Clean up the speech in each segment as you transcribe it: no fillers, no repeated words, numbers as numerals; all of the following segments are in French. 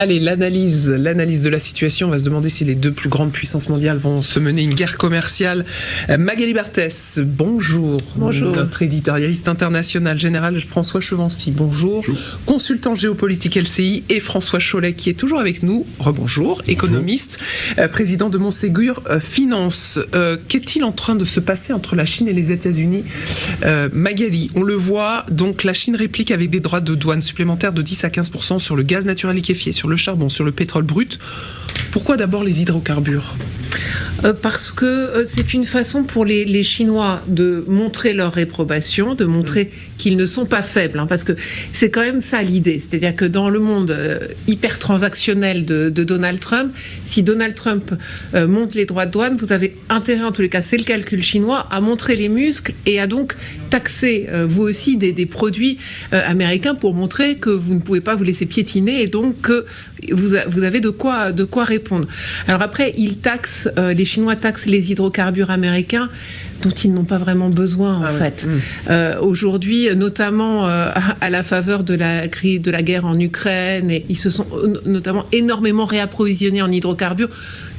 Allez, l'analyse de la situation. On va se demander si les deux plus grandes puissances mondiales vont se mener une guerre commerciale. Magali Barthès, bonjour. Bonjour. Notre éditorialiste international général François Chevancy, bonjour. Bonjour. Consultant géopolitique LCI, et François Chollet qui est toujours avec nous. Rebonjour. Économiste, président de Montségur Finance. Qu'est-il en train de se passer entre la Chine et les États-Unis? Magali, on le voit, donc la Chine réplique avec des droits de douane supplémentaires de 10 à 15% sur le gaz naturel liquéfié, sur le charbon, sur le pétrole brut. Pourquoi d'abord les hydrocarbures ? Parce que c'est une façon pour les Chinois de montrer leur réprobation, de montrer qu'ils ne sont pas faibles, parce que c'est quand même ça l'idée. C'est-à-dire que dans le monde hyper transactionnel de Donald Trump, si Donald Trump monte les droits de douane, vous avez intérêt, en tous les cas, c'est le calcul chinois, à montrer les muscles et à donc taxer vous aussi des produits américains pour montrer que vous ne pouvez pas vous laisser piétiner et donc que vous avez de quoi répondre. Alors après, les Chinois taxent les hydrocarbures américains dont ils n'ont pas vraiment besoin en fait. Aujourd'hui, notamment à la faveur de la guerre en Ukraine, et ils se sont notamment énormément réapprovisionnés en hydrocarbures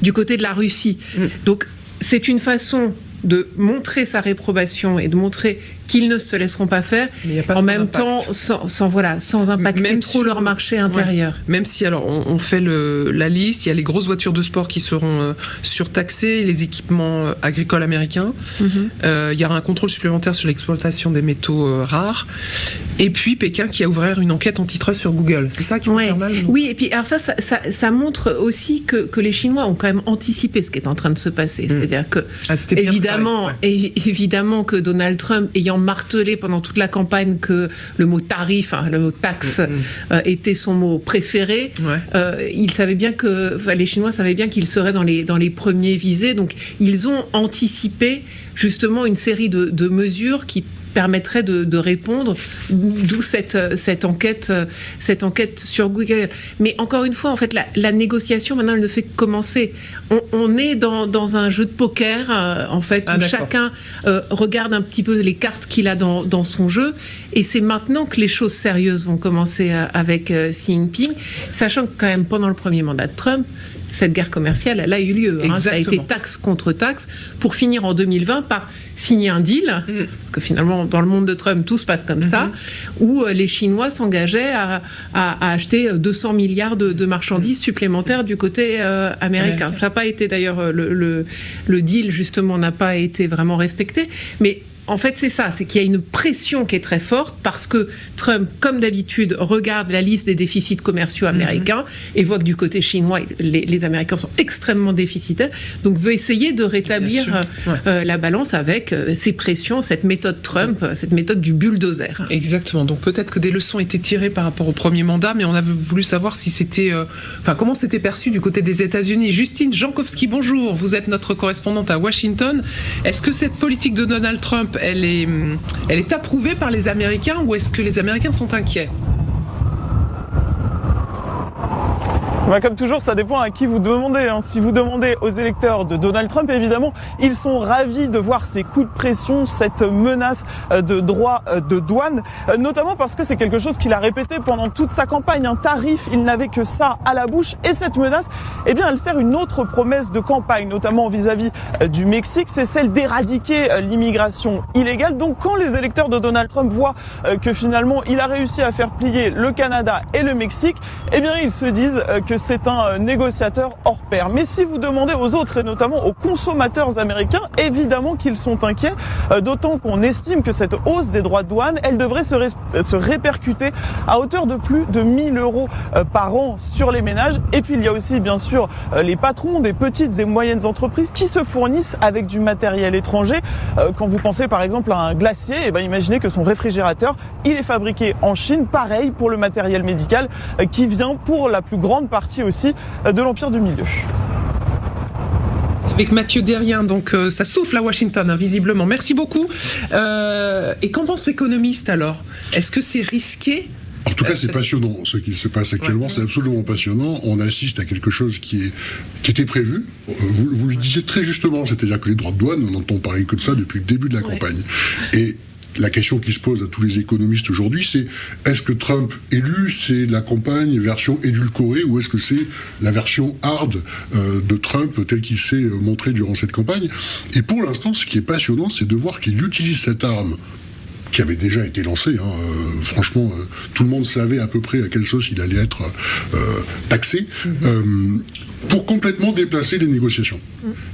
du côté de la Russie. Donc c'est une façon de montrer sa réprobation et de montrer qu'ils ne se laisseront pas faire, en même temps sans impacter trop leur marché intérieur. Même si, alors, on fait la liste, il y a les grosses voitures de sport qui seront surtaxées, les équipements agricoles américains, il y aura un contrôle supplémentaire sur l'exploitation des métaux rares, et puis Pékin qui a ouvert une enquête antitrust sur Google. C'est ça qui va faire mal? Oui, et puis alors ça montre aussi que les Chinois ont quand même anticipé ce qui est en train de se passer. C'est-à-dire que, évidemment que Donald Trump, ayant martelé pendant toute la campagne que le mot tarif, le mot taxe était son mot préféré, il savait bien les Chinois savaient bien qu'ils seraient dans les premiers visés, donc ils ont anticipé justement une série de mesures qui permettrait de répondre, d'où cette enquête sur Google. Mais encore une fois, en fait, la négociation, maintenant, elle ne fait que commencer. On est dans un jeu de poker, en fait, où chacun regarde un petit peu les cartes qu'il a dans son jeu, et c'est maintenant que les choses sérieuses vont commencer avec Xi Jinping, sachant que quand même, pendant le premier mandat de Trump, cette guerre commerciale, elle a eu lieu. Ça a été taxe contre taxe, pour finir en 2020 par signer un deal, parce que finalement, dans le monde de Trump, tout se passe comme ça, où les Chinois s'engageaient à acheter 200 milliards de marchandises supplémentaires du côté américain. Ça n'a pas été, d'ailleurs, le deal, justement, n'a pas été vraiment respecté, mais en fait, c'est ça, c'est qu'il y a une pression qui est très forte parce que Trump, comme d'habitude, regarde la liste des déficits commerciaux américains et voit que du côté chinois, les Américains sont extrêmement déficitaires, donc veut essayer de rétablir la balance avec ces pressions, cette méthode Trump, cette méthode du bulldozer. Exactement, donc peut-être que des leçons étaient tirées par rapport au premier mandat, mais on avait voulu savoir si c'était, comment c'était perçu du côté des États-Unis. Justine Jankowski, bonjour, vous êtes notre correspondante à Washington. Est-ce que cette politique de Donald Trump, elle est approuvée par les Américains, ou est-ce que les Américains sont inquiets ? Comme toujours, ça dépend à qui vous demandez. Si vous demandez aux électeurs de Donald Trump, évidemment, ils sont ravis de voir ces coups de pression, cette menace de droits de douane, notamment parce que c'est quelque chose qu'il a répété pendant toute sa campagne. Un tarif, il n'avait que ça à la bouche. Et cette menace, elle sert une autre promesse de campagne, notamment vis-à-vis du Mexique, c'est celle d'éradiquer l'immigration illégale. Donc quand les électeurs de Donald Trump voient que finalement, il a réussi à faire plier le Canada et le Mexique, ils se disent que c'est un négociateur hors pair. Mais si vous demandez aux autres, et notamment aux consommateurs américains, évidemment qu'ils sont inquiets, d'autant qu'on estime que cette hausse des droits de douane, elle devrait se répercuter à hauteur de plus de 1 000 € par an sur les ménages. Et puis il y a aussi bien sûr les patrons des petites et moyennes entreprises qui se fournissent avec du matériel étranger. Quand vous pensez par exemple à un glacier, imaginez que son réfrigérateur, il est fabriqué en Chine. Pareil pour le matériel médical qui vient pour la plus grande partie aussi de l'Empire du Milieu. Avec Mathieu Derrien, donc ça souffle à Washington, visiblement. Merci beaucoup. Et qu'en pense l'économiste alors ? Est-ce que c'est risqué ? En tout cas, c'est passionnant. Ce qui se passe actuellement, c'est absolument passionnant. On assiste à quelque chose qui était prévu. Vous le disiez très justement, c'est-à-dire que les droits de douane, on entend parler que de ça depuis le début de la campagne. Et la question qui se pose à tous les économistes aujourd'hui, c'est est-ce que Trump élu, c'est la campagne version édulcorée, ou est-ce que c'est la version hard de Trump tel qu'il s'est montré durant cette campagne? Et pour l'instant, ce qui est passionnant, c'est de voir qu'il utilise cette arme qui avait déjà été lancée. Franchement, tout le monde savait à peu près à quelle sauce il allait être taxé, pour complètement déplacer les négociations.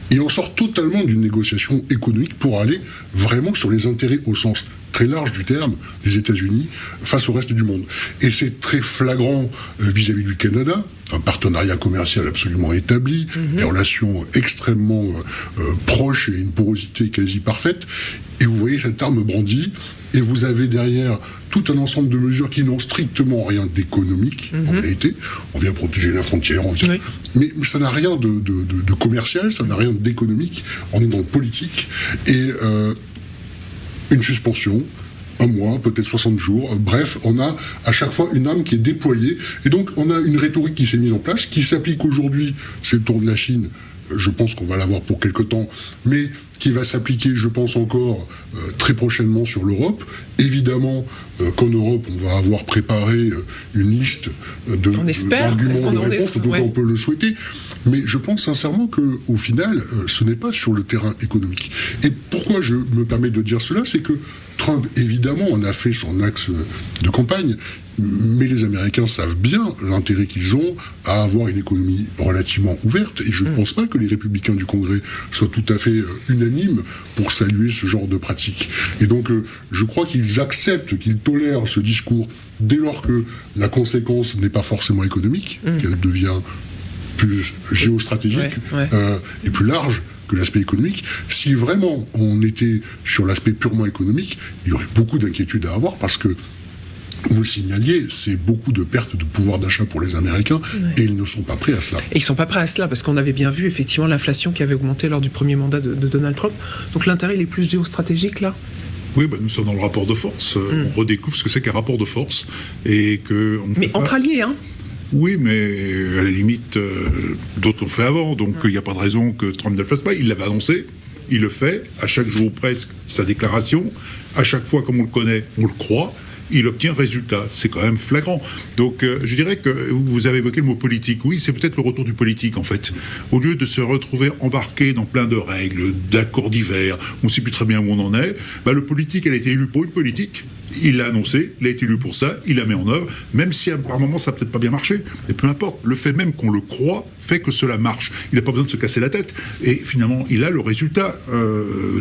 Et on sort totalement d'une négociation économique pour aller vraiment sur les intérêts au sens très large du terme des États-Unis face au reste du monde. Et c'est très flagrant vis-à-vis du Canada, un partenariat commercial absolument établi, des relations extrêmement proches et une porosité quasi parfaite. Et vous voyez cette arme brandie, et vous avez derrière tout un ensemble de mesures qui n'ont strictement rien d'économique, en réalité. On vient protéger la frontière, mais ça n'a rien de commercial, ça n'a rien d'économique. On est dans le politique. Et une suspension, un mois, peut-être 60 jours, bref, on a à chaque fois une arme qui est déployée. Et donc on a une rhétorique qui s'est mise en place, qui s'applique aujourd'hui, c'est le tour de la Chine. Je pense qu'on va l'avoir pour quelque temps, mais qui va s'appliquer, je pense, encore très prochainement sur l'Europe. Évidemment qu'en Europe, on va avoir préparé une liste d'arguments de réponse, en tout cas on peut le souhaiter. Mais je pense sincèrement qu'au final, ce n'est pas sur le terrain économique. Et pourquoi je me permets de dire cela, c'est que Trump, évidemment, en a fait son axe de campagne, mais les Américains savent bien l'intérêt qu'ils ont à avoir une économie relativement ouverte, et je ne pense pas que les républicains du Congrès soient tout à fait unanimes pour saluer ce genre de pratique. Et donc, je crois qu'ils acceptent, qu'ils tolèrent ce discours dès lors que la conséquence n'est pas forcément économique, qu'elle devient plus géostratégique et plus large que l'aspect économique. Si vraiment on était sur l'aspect purement économique, il y aurait beaucoup d'inquiétudes à avoir, parce que vous le signaliez, c'est beaucoup de pertes de pouvoir d'achat pour les Américains, et ils ne sont pas prêts à cela. Et ils ne sont pas prêts à cela, parce qu'on avait bien vu effectivement l'inflation qui avait augmenté lors du premier mandat de Donald Trump. Donc l'intérêt, il est plus géostratégique là ? Oui, nous sommes dans le rapport de force. On redécouvre ce que c'est qu'un rapport de force. Et que mais entre alliés, hein ? Oui, mais à la limite, d'autres l'ont fait avant, donc il n'y a pas de raison que Trump ne le fasse pas. Il l'avait annoncé, il le fait, à chaque jour presque, sa déclaration, à chaque fois, comme on le connaît, on le croit, il obtient résultat. C'est quand même flagrant. Donc je dirais que vous avez évoqué le mot politique. Oui, c'est peut-être le retour du politique, en fait. Au lieu de se retrouver embarqué dans plein de règles, d'accords divers, on ne sait plus très bien où on en est, le politique, elle a été élu pour une politique. Il l'a annoncé, il a été élu pour ça, il la met en œuvre, même si par moment ça n'a peut-être pas bien marché. Mais peu importe, le fait même qu'on le croit fait que cela marche. Il n'a pas besoin de se casser la tête. Et finalement, il a le résultat,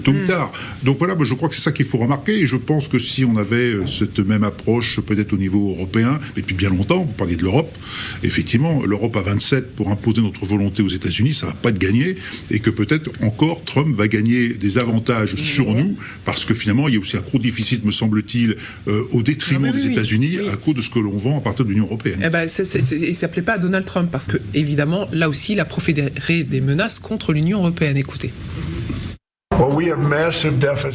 tôt ou tard. Donc voilà, je crois que c'est ça qu'il faut remarquer. Et je pense que si on avait cette même approche, peut-être au niveau européen, et depuis bien longtemps, vous parliez de l'Europe, effectivement, l'Europe à 27 pour imposer notre volonté aux États-Unis, ça ne va pas être gagné. Et que peut-être encore Trump va gagner des avantages sur nous, parce que finalement, il y a aussi un gros déficit, me semble-t-il, au détriment des États-Unis à cause de ce que l'on vend à partir de l'Union européenne. Et ça ne plaît pas à Donald Trump, parce que, évidemment, là aussi, il a proféré des menaces contre l'Union européenne. Écoutez.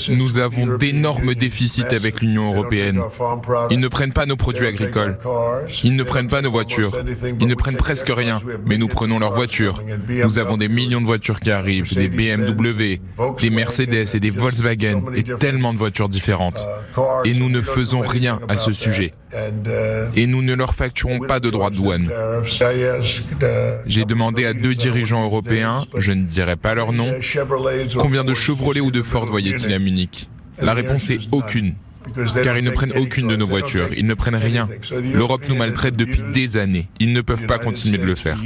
Nous avons d'énormes déficits avec l'Union européenne. Ils ne prennent pas nos produits agricoles. Ils ne prennent pas nos voitures. Ils ne prennent presque rien, mais nous prenons leurs voitures. Nous avons des millions de voitures qui arrivent, des BMW, des Mercedes et des Volkswagen, et tellement de voitures différentes. Et nous ne faisons rien à ce sujet. Et nous ne leur facturons pas de droits de douane. J'ai demandé à 2 dirigeants européens, je ne dirai pas leur nom, combien de Chevrolet ou de Ford voyaient-ils à Munich. La réponse est aucune. Car ils ne prennent aucune de nos voitures, ils ne prennent rien. L'Europe nous maltraite depuis des années. Ils ne peuvent pas continuer de le faire.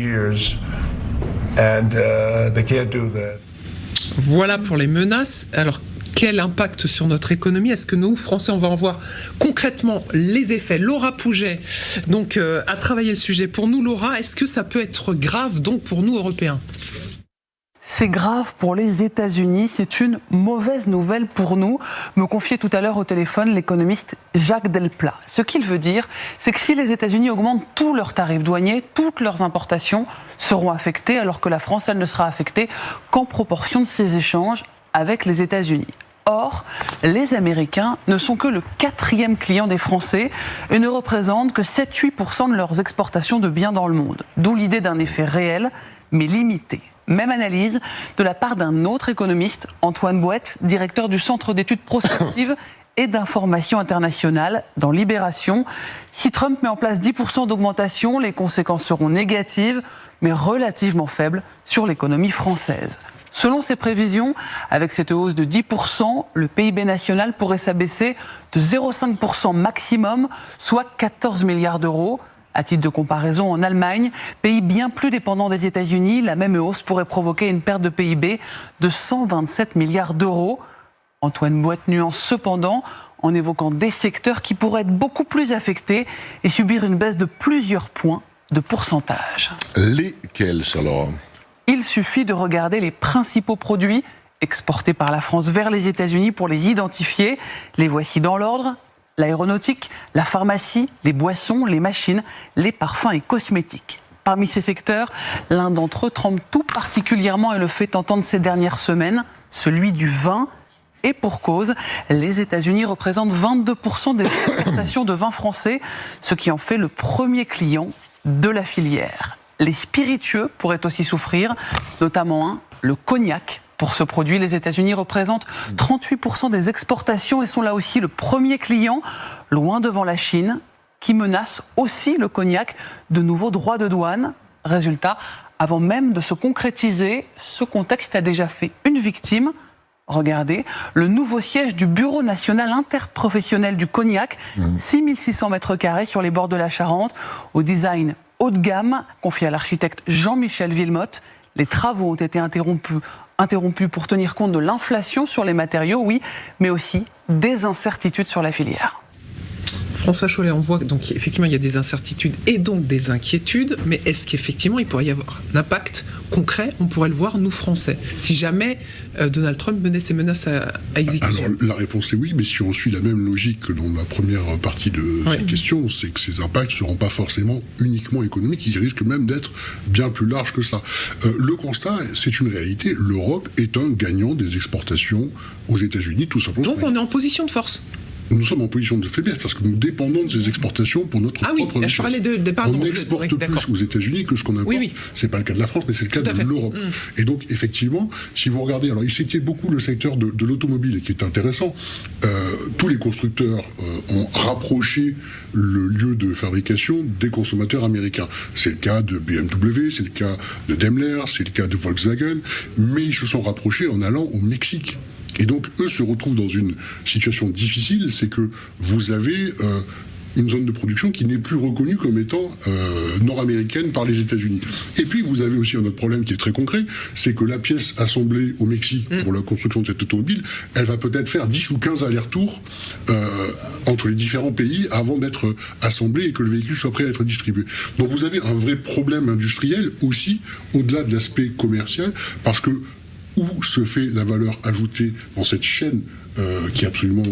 Voilà pour les menaces. Alors, quel impact sur notre économie? Est-ce que nous, Français, on va en voir concrètement les effets? Laura Pouget, donc, a travaillé le sujet pour nous. Laura, est-ce que ça peut être grave, donc, pour nous, Européens? C'est grave pour les États-Unis, c'est une mauvaise nouvelle pour nous, me confiait tout à l'heure au téléphone l'économiste Jacques Delplat. Ce qu'il veut dire, c'est que si les États-Unis augmentent tous leurs tarifs douaniers, toutes leurs importations seront affectées, alors que la France, elle ne sera affectée qu'en proportion de ses échanges avec les États-Unis. Or, les Américains ne sont que le 4e client des Français et ne représentent que 7-8% de leurs exportations de biens dans le monde. D'où l'idée d'un effet réel, mais limité. Même analyse de la part d'un autre économiste, Antoine Bouette, directeur du Centre d'études prospectives et d'information internationale dans Libération. Si Trump met en place 10% d'augmentation, les conséquences seront négatives, mais relativement faibles sur l'économie française. Selon ses prévisions, avec cette hausse de 10%, le PIB national pourrait s'abaisser de 0,5% maximum, soit 14 milliards d'euros. À titre de comparaison, en Allemagne, pays bien plus dépendant des États-Unis, la même hausse pourrait provoquer une perte de PIB de 127 milliards d'euros. Antoine Boite nuance cependant en évoquant des secteurs qui pourraient être beaucoup plus affectés et subir une baisse de plusieurs points de pourcentage. Lesquels, Charles? Il suffit de regarder les principaux produits exportés par la France vers les États-Unis pour les identifier. Les voici dans l'ordre: l'aéronautique, la pharmacie, les boissons, les machines, les parfums et cosmétiques. Parmi ces secteurs, l'un d'entre eux tremble tout particulièrement et le fait entendre ces dernières semaines, celui du vin. Et pour cause, les États-Unis représentent 22% des exportations de vin français, ce qui en fait le premier client de la filière. Les spiritueux pourraient aussi souffrir, notamment le cognac. Pour ce produit, les États-Unis représentent 38% des exportations et sont là aussi le premier client, loin devant la Chine, qui menace aussi le cognac de nouveaux droits de douane. Résultat, avant même de se concrétiser, ce contexte a déjà fait une victime. Regardez, le nouveau siège du Bureau national interprofessionnel du cognac, 6600 mètres carrés sur les bords de la Charente, au design haut de gamme, confié à l'architecte Jean-Michel Villemotte. Les travaux ont été interrompus pour tenir compte de l'inflation sur les matériaux, oui, mais aussi des incertitudes sur la filière. François Chollet, on voit donc effectivement il y a des incertitudes et donc des inquiétudes, mais est-ce qu'effectivement il pourrait y avoir un impact concret? On pourrait le voir, nous Français, si jamais Donald Trump menait ces menaces à exécution. Alors la réponse est oui, mais si on suit la même logique que dans la première partie de cette question, c'est que ces impacts ne seront pas forcément uniquement économiques, ils risquent même d'être bien plus larges que ça. Le constat, c'est une réalité, l'Europe est un gagnant des exportations aux États-Unis, tout simplement. Donc on est en position de force. Nous sommes en position de faiblesse parce que nous dépendons de ces exportations pour notre propre richesse. Je parlais on exporte plus aux États-Unis que ce qu'on importe. C'est pas le cas de la France, mais c'est le cas de l'Europe. Et donc, effectivement, si vous regardez, alors il s'était beaucoup le secteur de l'automobile, qui est intéressant. Tous les constructeurs ont rapproché le lieu de fabrication des consommateurs américains. C'est le cas de BMW, c'est le cas de Daimler, c'est le cas de Volkswagen, mais ils se sont rapprochés en allant au Mexique. Et donc, eux se retrouvent dans une situation difficile, c'est que vous avez une zone de production qui n'est plus reconnue comme étant nord-américaine par les États-Unis. Et puis, vous avez aussi un autre problème qui est très concret, c'est que la pièce assemblée au Mexique pour la construction de cette automobile, elle va peut-être faire 10 ou 15 allers-retours entre les différents pays avant d'être assemblée et que le véhicule soit prêt à être distribué. Donc, vous avez un vrai problème industriel aussi, au-delà de l'aspect commercial, parce que où se fait la valeur ajoutée dans cette chaîne qui est absolument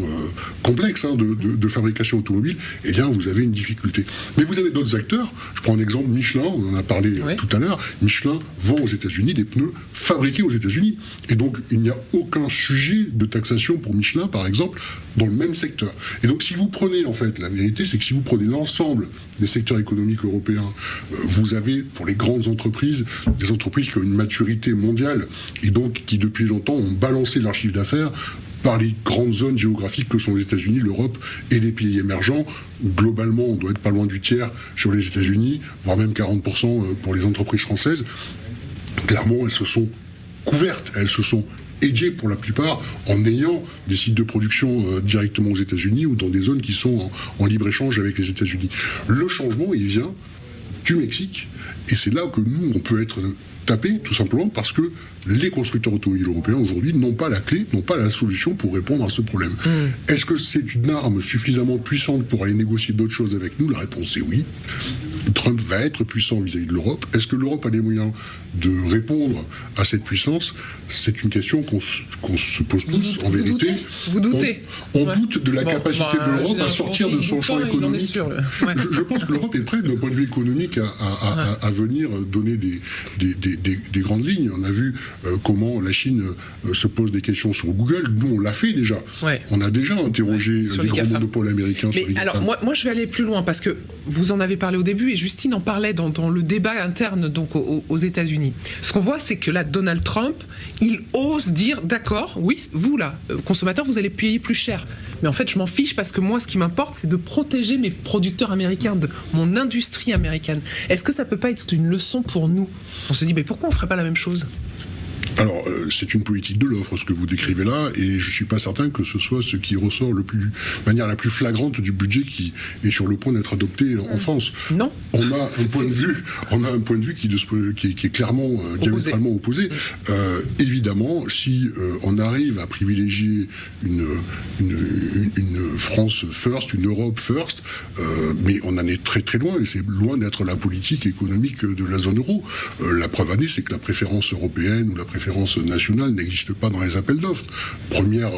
complexe de fabrication automobile, eh bien vous avez une difficulté. Mais vous avez d'autres acteurs, je prends un exemple, Michelin, on en a parlé tout à l'heure, Michelin vend aux États-Unis des pneus fabriqués aux États-Unis. Et donc il n'y a aucun sujet de taxation pour Michelin, par exemple, dans le même secteur. Et donc si vous prenez, en fait, la vérité, c'est que si vous prenez l'ensemble des secteurs économiques européens, vous avez, pour les grandes entreprises, des entreprises qui ont une maturité mondiale et donc qui depuis longtemps ont balancé leur chiffre d'affaires par les grandes zones géographiques que sont les États-Unis, l'Europe et les pays émergents. Globalement, on doit être pas loin du tiers sur les États-Unis, voire même 40% pour les entreprises françaises. Clairement, elles se sont couvertes, elles se sont hedgées pour la plupart en ayant des sites de production directement aux États-Unis ou dans des zones qui sont en libre-échange avec les États-Unis. Le changement, il vient du Mexique, et c'est là que nous, on peut être tapé, tout simplement parce que les constructeurs automobiles européens aujourd'hui n'ont pas la clé, n'ont pas la solution pour répondre à ce problème. Est-ce que c'est une arme suffisamment puissante pour aller négocier d'autres choses avec nous? La réponse est oui. Trump va être puissant vis-à-vis de l'Europe. Est-ce que l'Europe a les moyens de répondre à cette puissance? C'est une question qu'on se pose tous, en vérité. Vous doutez? On doute de la capacité de l'Europe à sortir de son champ économique. Je pense que l'Europe est prête, d'un point de vue économique, à venir donner des grandes lignes. On a vu comment la Chine se pose des questions sur Google. Nous, on l'a fait déjà. On a déjà interrogé les grands monopoles américains sur les GAFAM. Alors, moi, je vais aller plus loin, parce que vous en avez parlé au début, et Justine en parlait dans le débat interne donc aux États-Unis. Ce qu'on voit, c'est que là, Donald Trump, il ose dire, d'accord, oui, vous là, consommateurs, vous allez payer plus cher. Mais en fait, je m'en fiche parce que moi, ce qui m'importe, c'est de protéger mes producteurs américains, de mon industrie américaine. Est-ce que ça peut pas être une leçon pour nous ? On se dit, mais pourquoi on ferait pas la même chose ? Alors, c'est une politique de l'offre, ce que vous décrivez là, et je suis pas certain que ce soit ce qui ressort de manière la plus flagrante du budget qui est sur le point d'être adopté en France. Non. On a un point de vue qui est clairement diamétralement opposé. Évidemment, si on arrive à privilégier une France first, une Europe first, mais on en est très très loin, et c'est loin d'être la politique économique de la zone euro. La preuve année, c'est que la préférence européenne ou la préférence nationale n'existe pas dans les appels d'offres. Première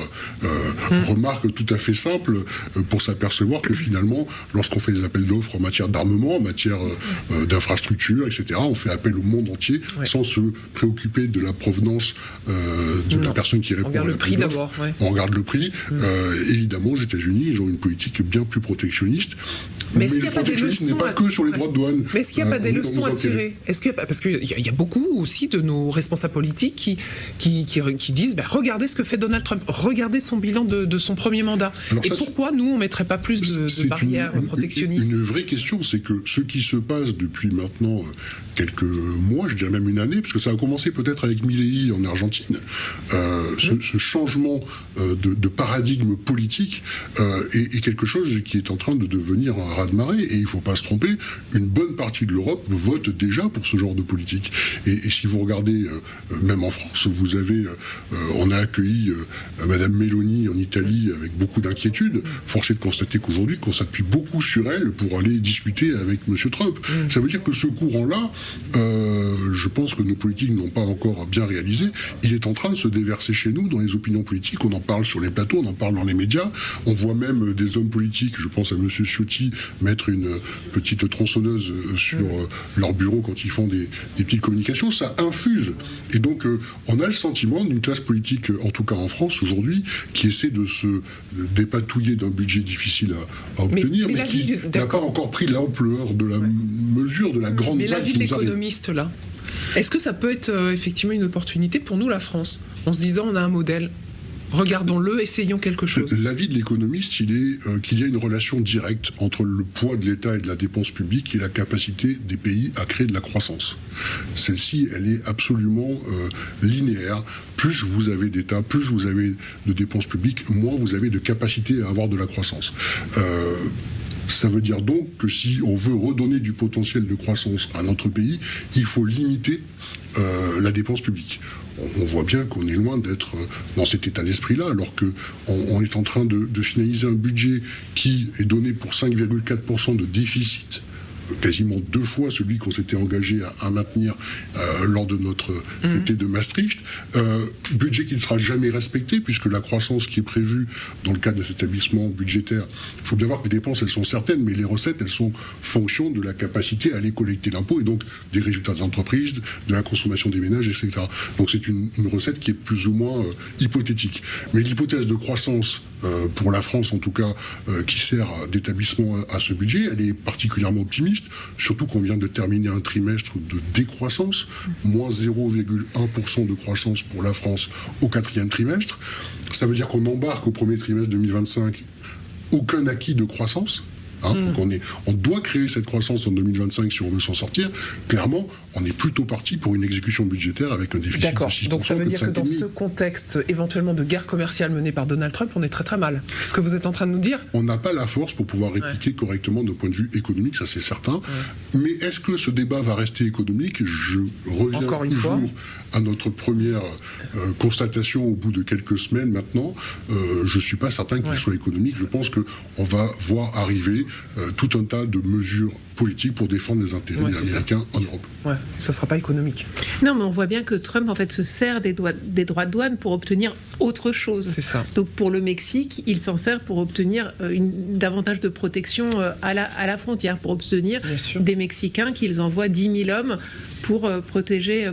remarque tout à fait simple pour s'apercevoir que finalement, lorsqu'on fait des appels d'offres en matière d'armement, en matière d'infrastructure, etc., on fait appel au monde entier sans se préoccuper de la provenance de la personne qui répond. On regarde le prix d'abord. Ouais. On regarde le prix. Évidemment, aux États-Unis, ils ont une politique bien plus protectionniste. Mais est-ce qu'il n'y a pas des leçons n'est pas que sur les droits de douane. Mais est-ce qu'il n'y a pas des leçons à tirer ? Parce qu'il y a beaucoup aussi de nos responsables politiques qui disent regardez ce que fait Donald Trump, regardez son bilan de son premier mandat. Alors et pourquoi nous, on ne mettrait pas plus de barrières protectionnistes ? Une vraie question, c'est que ce qui se passe depuis maintenant quelques mois, je dirais même une année, parce que ça a commencé peut-être avec Milei en Argentine, ce changement de paradigme politique est quelque chose qui est en train de devenir un raz-de-marée, et il ne faut pas se tromper, une bonne partie de l'Europe vote déjà pour ce genre de politique. Et si vous regardez, même en France, vous avez, on a accueilli Madame Meloni en Italie avec beaucoup d'inquiétude. Force est de constater qu'aujourd'hui, qu'on s'appuie beaucoup sur elle pour aller discuter avec Monsieur Trump. Ça veut dire que ce courant-là, je pense que nos politiques n'ont pas encore bien réalisé. Il est en train de se déverser chez nous dans les opinions politiques. On en parle sur les plateaux, on en parle dans les médias. On voit même des hommes politiques, je pense à Monsieur Ciotti, mettre une petite tronçonneuse sur leur bureau quand ils font des petites communications. Ça infuse. Et donc, on a le sentiment d'une classe politique, en tout cas en France aujourd'hui, qui essaie de se dépatouiller d'un budget difficile à obtenir, mais qui n'a pas encore pris l'ampleur de la mesure de la grande vague. Mais l'avis de l'économiste, là, est-ce que ça peut être effectivement une opportunité pour nous, la France, en se disant on a un modèle ? Regardons-le, essayons quelque chose. L'avis de l'économiste, il est qu'il y a une relation directe entre le poids de l'État et de la dépense publique et la capacité des pays à créer de la croissance. Celle-ci, elle est absolument linéaire. Plus vous avez d'État, plus vous avez de dépenses publiques, moins vous avez de capacité à avoir de la croissance. Ça veut dire donc que si on veut redonner du potentiel de croissance à notre pays, il faut limiter la dépense publique. On voit bien qu'on est loin d'être dans cet état d'esprit-là, alors qu'on est en train de finaliser un budget qui est donné pour 5,4% de déficit, quasiment 2 fois celui qu'on s'était engagé à maintenir lors de notre traité de Maastricht. Budget qui ne sera jamais respecté, puisque la croissance qui est prévue dans le cadre de cet établissement budgétaire, il faut bien voir que les dépenses, elles sont certaines, mais les recettes, elles sont fonction de la capacité à aller collecter l'impôt, et donc des résultats des entreprises, de la consommation des ménages, etc. Donc c'est une recette qui est plus ou moins hypothétique. Mais l'hypothèse de croissance, pour la France en tout cas, qui sert d'établissement à ce budget, elle est particulièrement optimiste, surtout qu'on vient de terminer un trimestre de décroissance, moins 0,1% de croissance pour la France au 4e trimestre. Ça veut dire qu'on embarque au premier trimestre 2025 aucun acquis de croissance. Donc on doit créer cette croissance en 2025 si on veut s'en sortir. Clairement, on est plutôt parti pour une exécution budgétaire avec un déficit de 6%. Donc ça veut dire que dans ce contexte éventuellement de guerre commerciale menée par Donald Trump, on est très très mal. C'est ce que vous êtes en train de nous dire ? On n'a pas la force pour pouvoir répliquer correctement d'un point de vue économique, ça c'est certain. Mais est-ce que ce débat va rester économique ? Je reviens toujours à notre première constatation au bout de quelques semaines maintenant. Je ne suis pas certain qu'il soit économique. Je pense qu'on va voir arriver tout un tas de mesures politiques pour défendre les intérêts des Américains en Europe. Ça ne sera pas économique. Non, mais on voit bien que Trump, en fait, se sert des droits de douane pour obtenir autre chose. C'est ça. Donc, pour le Mexique, il s'en sert pour obtenir davantage de protection à la frontière, pour obtenir des Mexicains qu'ils envoient 10 000 hommes pour protéger...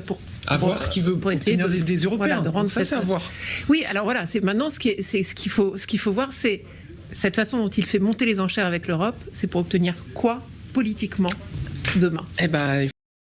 À voir ce qu'il veut pour essayer des Européens. De rendre ça, c'est à voir. Oui, alors voilà, c'est maintenant ce qu'il faut voir, c'est cette façon dont il fait monter les enchères avec l'Europe, c'est pour obtenir quoi politiquement demain? Eh ben,